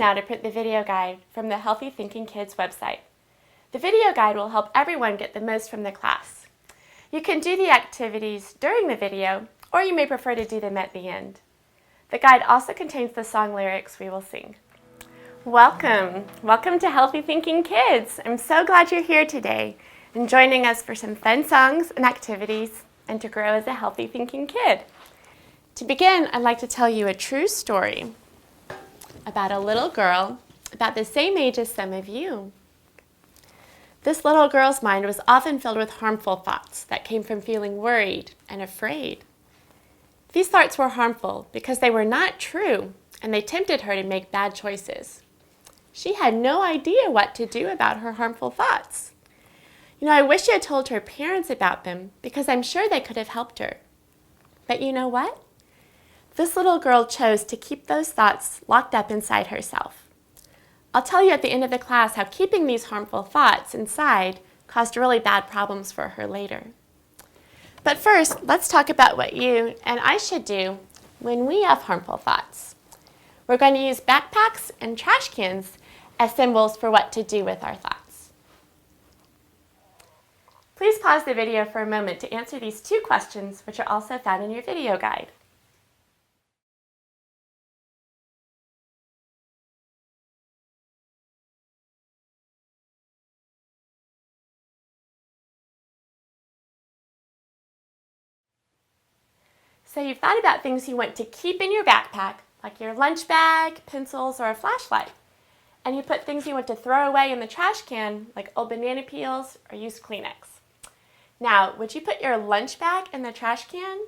now to print the video guide from the Healthy Thinking Kids website. The video guide will help everyone get the most from the class. You can do the activities during the video, or you may prefer to do them at the end. The guide also contains the song lyrics we will sing. Welcome! Welcome to Healthy Thinking Kids! I'm so glad you're here today and joining us for some fun songs and activities and to grow as a healthy thinking kid. To begin, I'd like to tell you a true story about a little girl about the same age as some of you. This little girl's mind was often filled with harmful thoughts that came from feeling worried and afraid. These thoughts were harmful because they were not true and they tempted her to make bad choices. She had no idea what to do about her harmful thoughts. I wish she had told her parents about them because I'm sure they could have helped her. But you know what? This little girl chose to keep those thoughts locked up inside herself. I'll tell you at the end of the class how keeping these harmful thoughts inside caused really bad problems for her later. But first, let's talk about what you and I should do when we have harmful thoughts. We're going to use backpacks and trash cans as symbols for what to do with our thoughts. Please pause the video for a moment to answer these two questions, which are also found in your video guide. So you've thought about things you want to keep in your backpack, like your lunch bag, pencils, or a flashlight. And you put things you want to throw away in the trash can, like old banana peels or used Kleenex. Now, would you put your lunch bag in the trash can?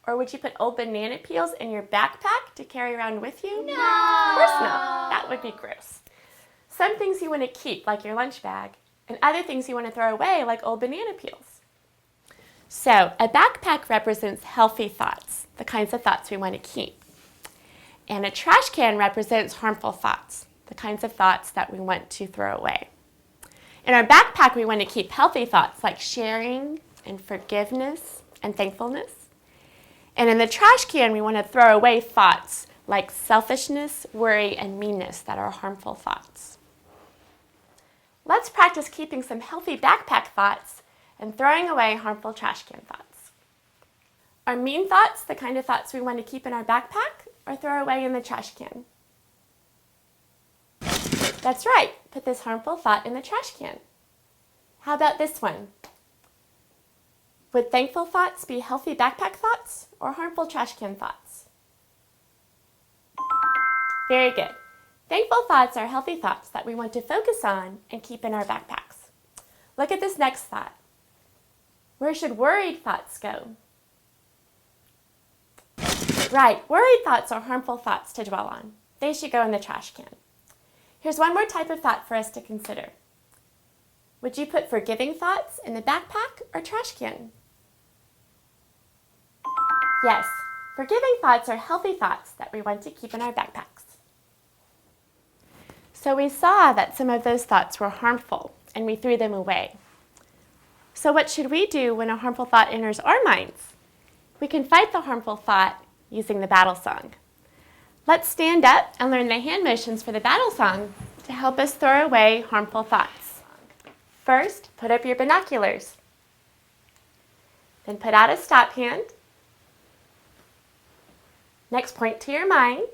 Or would you put old banana peels in your backpack to carry around with you? No! Of course not. That would be gross. Some things you want to keep, like your lunch bag, and other things you want to throw away, like old banana peels. So, a backpack represents healthy thoughts, the kinds of thoughts we want to keep. And a trash can represents harmful thoughts, the kinds of thoughts that we want to throw away. In our backpack, we want to keep healthy thoughts like sharing and forgiveness and thankfulness. And in the trash can, we want to throw away thoughts like selfishness, worry, and meanness that are harmful thoughts. Let's practice keeping some healthy backpack thoughts and throwing away harmful trash can thoughts. Are mean thoughts the kind of thoughts we want to keep in our backpack or throw away in the trash can? That's right, put this harmful thought in the trash can. How about this one? Would thankful thoughts be healthy backpack thoughts or harmful trash can thoughts? Very good. Thankful thoughts are healthy thoughts that we want to focus on and keep in our backpacks. Look at this next thought. Where should worried thoughts go? Right, worried thoughts are harmful thoughts to dwell on. They should go in the trash can. Here's one more type of thought for us to consider. Would you put forgiving thoughts in the backpack or trash can? Yes, forgiving thoughts are healthy thoughts that we want to keep in our backpacks. So we saw that some of those thoughts were harmful and we threw them away. So what should we do when a harmful thought enters our minds? We can fight the harmful thought using the battle song. Let's stand up and learn the hand motions for the battle song to help us throw away harmful thoughts. First, put up your binoculars. Then put out a stop hand. Next, point to your mind.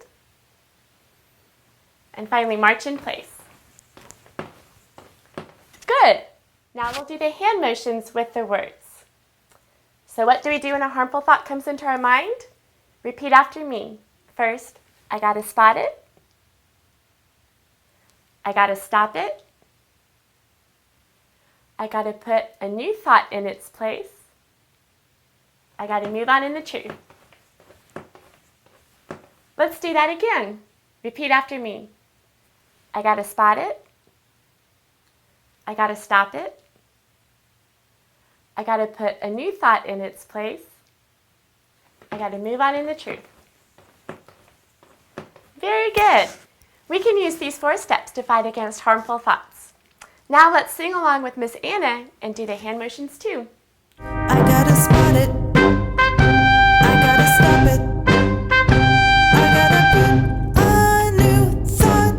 And finally, march in place. Good. Now we'll do the hand motions with the words. So what do we do when a harmful thought comes into our mind? Repeat after me. First, I gotta spot it. I gotta stop it. I gotta put a new thought in its place. I gotta move on in the truth. Let's do that again. Repeat after me. I gotta spot it. I gotta stop it. I gotta put a new thought in its place. I gotta move on in the truth. Very good. We can use these 4 steps to fight against harmful thoughts. Now let's sing along with Miss Anna and do the hand motions too. I gotta spot it. I gotta stop it. I gotta put a new thought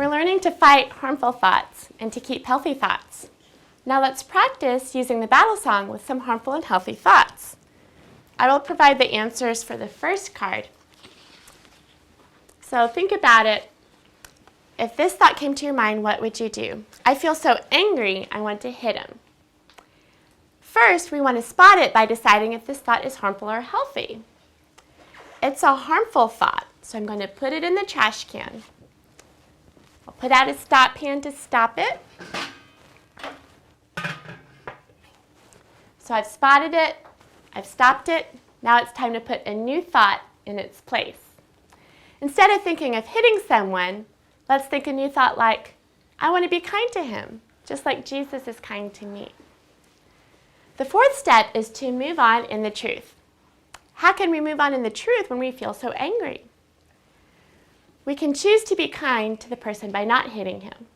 We're learning to fight harmful thoughts and to keep healthy thoughts. Now let's practice using the battle song with some harmful and healthy thoughts. I will provide the answers for the first card. So think about it. If this thought came to your mind, what would you do? I feel so angry, I want to hit him. First, we want to spot it by deciding if this thought is harmful or healthy. It's a harmful thought, so I'm going to put it in the trash can. I'll put out a stop hand to stop it. So I've spotted it, I've stopped it. Now it's time to put a new thought in its place. Instead of thinking of hitting someone, let's think a new thought like, I want to be kind to him, just like Jesus is kind to me. The fourth step is to move on in the truth. How can we move on in the truth when we feel so angry? We can choose to be kind to the person by not hitting him.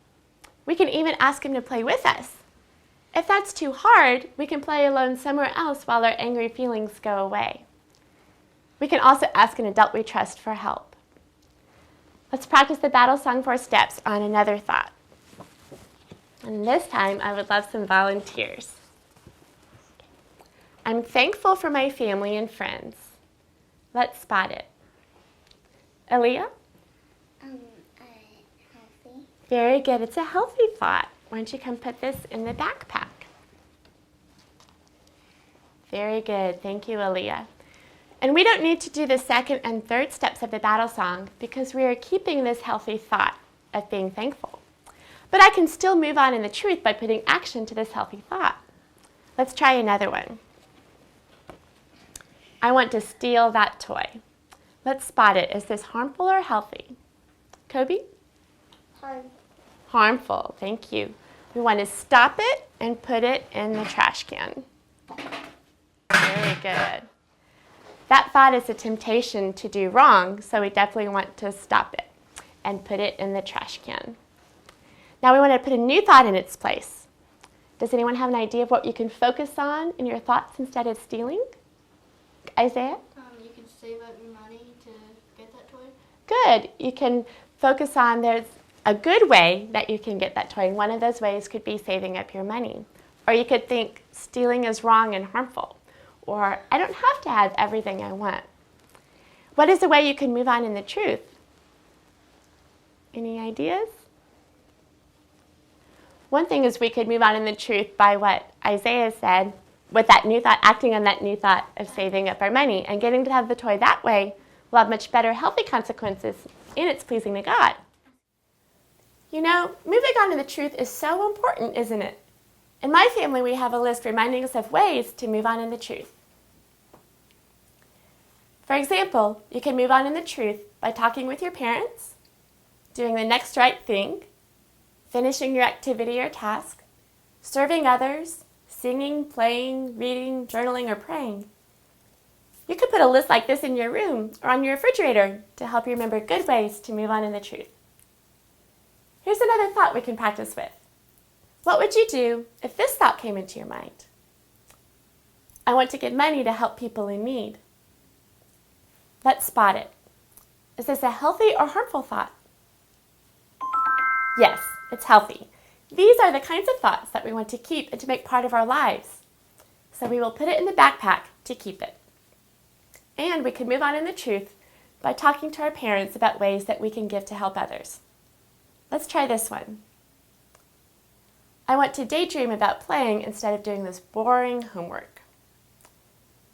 We can even ask him to play with us. If that's too hard, we can play alone somewhere else while our angry feelings go away. We can also ask an adult we trust for help. Let's practice the battle song 4 steps on another thought. And this time, I would love some volunteers. I'm thankful for my family and friends. Let's spot it. Aaliyah? Healthy. Very good. It's a healthy thought. Why don't you come put this in the backpack? Very good. Thank you, Aaliyah. And we don't need to do the second and third steps of the battle song because we are keeping this healthy thought of being thankful. But I can still move on in the truth by putting action to this healthy thought. Let's try another one. I want to steal that toy. Let's spot it. Is this harmful or healthy? Kobe? Harmful. Thank you. We want to stop it and put it in the trash can. Very good. That thought is a temptation to do wrong, so we definitely want to stop it and put it in the trash can. Now we want to put a new thought in its place. Does anyone have an idea of what you can focus on in your thoughts instead of stealing? Isaiah? You can save up your money to get that toy. Good. You can focus on there's a good way that you can get that toy. And one of those ways could be saving up your money. Or you could think stealing is wrong and harmful. Or I don't have to have everything I want. What is a way you can move on in the truth? Any ideas? One thing is we could move on in the truth by what Isaiah said, with that new thought, acting on that new thought of saving up our money and getting to have the toy that way will have much better healthy consequences and it's pleasing to God. You know, moving on to the truth is so important, isn't it? In my family, we have a list reminding us of ways to move on in the truth. For example, you can move on in the truth by talking with your parents, doing the next right thing, finishing your activity or task, serving others, singing, playing, reading, journaling, or praying. You could put a list like this in your room or on your refrigerator to help you remember good ways to move on in the truth. Here's another thought we can practice with. What would you do if this thought came into your mind? I want to give money to help people in need. Let's spot it. Is this a healthy or harmful thought? Yes, it's healthy. These are the kinds of thoughts that we want to keep and to make part of our lives. So we will put it in the backpack to keep it. And we can move on in the truth by talking to our parents about ways that we can give to help others. Let's try this one. I want to daydream about playing instead of doing this boring homework.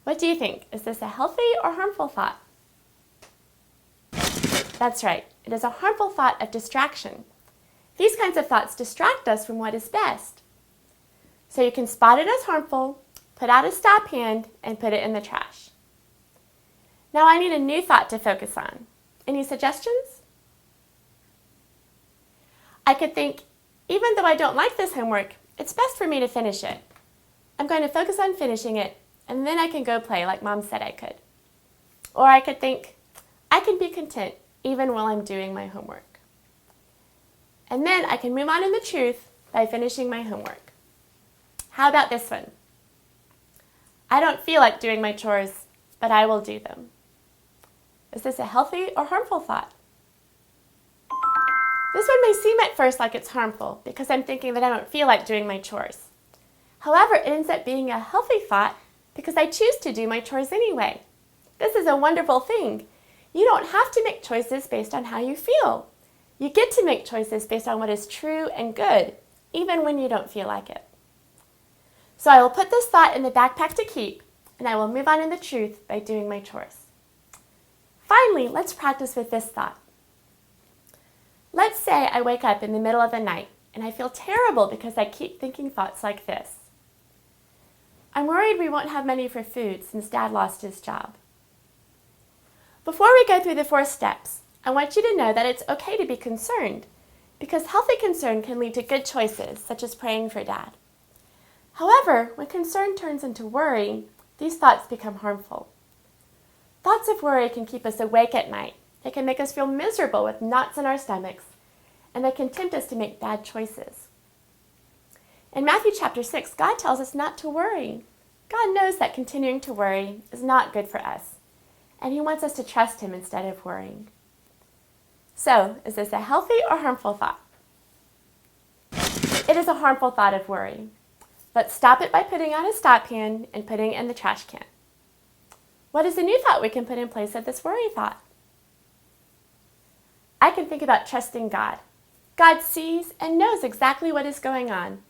What do you think? Is this a healthy or harmful thought? That's right. It is a harmful thought of distraction. These kinds of thoughts distract us from what is best. So you can spot it as harmful, put out a stop hand, and put it in the trash. Now I need a new thought to focus on. Any suggestions? I could think, even though I don't like this homework, it's best for me to finish it. I'm going to focus on finishing it, and then I can go play like Mom said I could. Or I could think, I can be content even while I'm doing my homework. And then I can move on in the truth by finishing my homework. How about this one? I don't feel like doing my chores, but I will do them. Is this a healthy or harmful thought? This This one may seem at first like it's harmful because I'm thinking that I don't feel like doing my chores. However, it ends up being a healthy thought because I choose to do my chores anyway. This is a wonderful thing. You don't have to make choices based on how you feel. You get to make choices based on what is true and good, even when you don't feel like it. So I will put this thought in the backpack to keep, and I will move on in the truth by doing my chores. Finally, let's practice with this thought. Let's say I wake up in the middle of the night and I feel terrible because I keep thinking thoughts like this. I'm worried we won't have money for food since Dad lost his job. Before we go through the 4 steps, I want you to know that it's okay to be concerned because healthy concern can lead to good choices, such as praying for Dad. However, when concern turns into worry, these thoughts become harmful. Thoughts of worry can keep us awake at night. They can make us feel miserable with knots in our stomachs, and they can tempt us to make bad choices. In Matthew chapter 6, God tells us not to worry. God knows that continuing to worry is not good for us, and He wants us to trust Him instead of worrying. So, is this a healthy or harmful thought? It is a harmful thought of worry. Let's stop it by putting on a stop hand and putting it in the trash can. What is the new thought we can put in place of this worry thought? I can think about trusting God. God sees and knows exactly what is going on,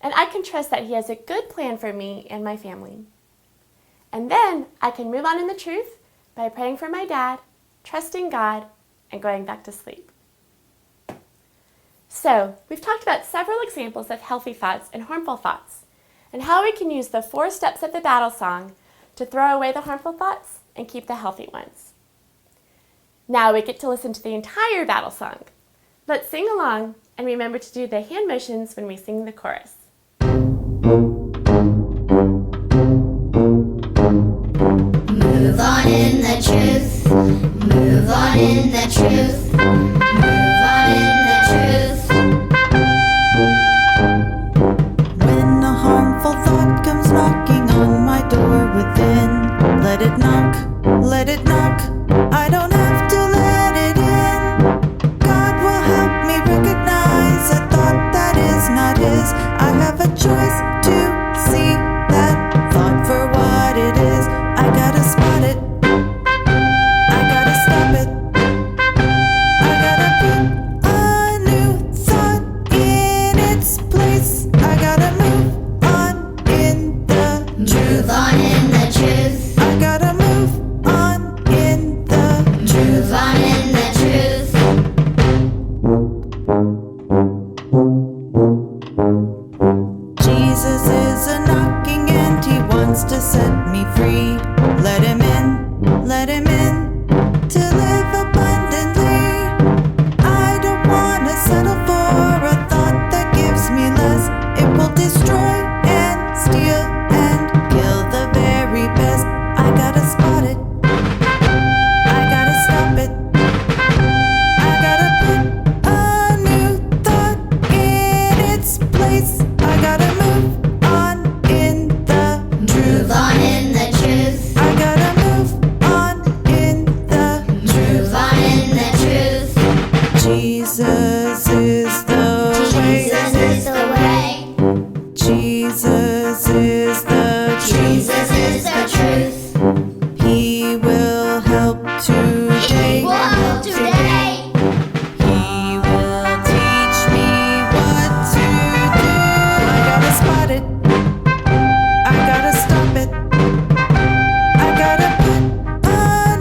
and I can trust that He has a good plan for me and my family. And then I can move on in the truth by praying for my dad, trusting God, and going back to sleep. So, we've talked about several examples of healthy thoughts and harmful thoughts, and how we can use the 4 steps of the battle song to throw away the harmful thoughts and keep the healthy ones. Now we get to listen to the entire battle song. Let's sing along and remember to do the hand motions when we sing the chorus. Move on in the truth. Move on in the truth. Move on in the truth. When a harmful thought comes knocking on my door within, let it knock, let it knock. I don't have to let it in. God will help me recognize a thought that is not His. I have a choice to see that thought for what it is. I gotta spot it. I gotta stop it. I gotta put a new thought in its place. I gotta move on in the truth. Move on in the truth. I gotta move on in the Move on in the truth. Jesus is a knocking and He wants to set me free. Let Him in, to live abundantly. I don't wanna settle for a thought that gives me less. It will destroy and steal and kill the very best. I gotta spot it. I gotta stop it. I gotta put a new thought in its place. I gotta move on in the truth. Move on in the truth. I gotta move on in the truth. Move on in the truth. Jesus is the way. Jesus is the way. Jesus is the Jesus truth. is the truth. He will help today. Will help today. He will teach me what to do. I gotta spot it. I gotta stop it. I gotta put a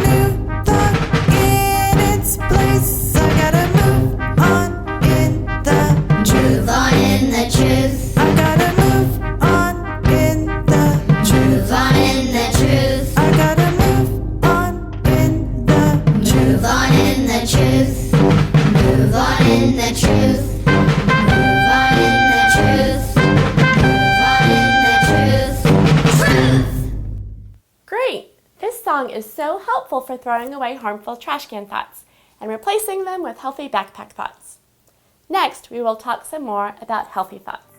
new thought in its place. I gotta move on in the truth. Move on in the truth. I gotta move on in the truth. Move on in the truth. I gotta move on in the truth. Move on in the truth. Move on in the truth. Move on in the truth. Move on in the truth. Truth. Great! This song is so helpful for throwing away harmful trash can thoughts and replacing them with healthy backpack thoughts. Next, we will talk some more about healthy thoughts.